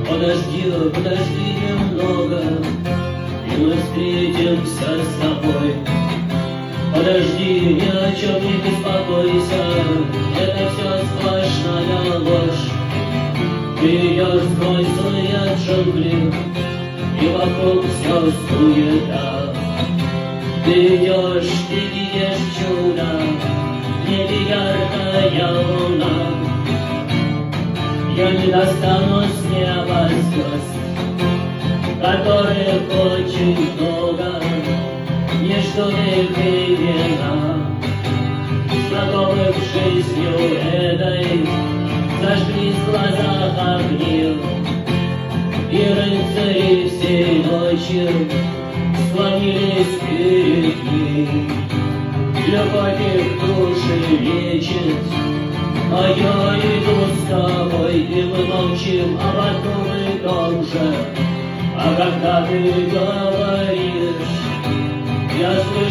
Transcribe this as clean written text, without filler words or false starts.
Подожди немного, и мы встретимся с тобой. Подожди, ни о чем не беспокойся, это все сплошная ложь. Ты идешь сквозь злые джунгли, и вокруг все суета. Ты идешь, ты видишь чудо, в небе яркая луна. Я не достану с неба звезд, которых очень много, не жду их имена. Знакомых с жизнью этой зажглись в глазах огни, и рыцари всей ночи склонились перед ним. Любовь их души лечит, а я иду с тобой, и мы молчим об одном и том же. А когда ты говоришь, я слышу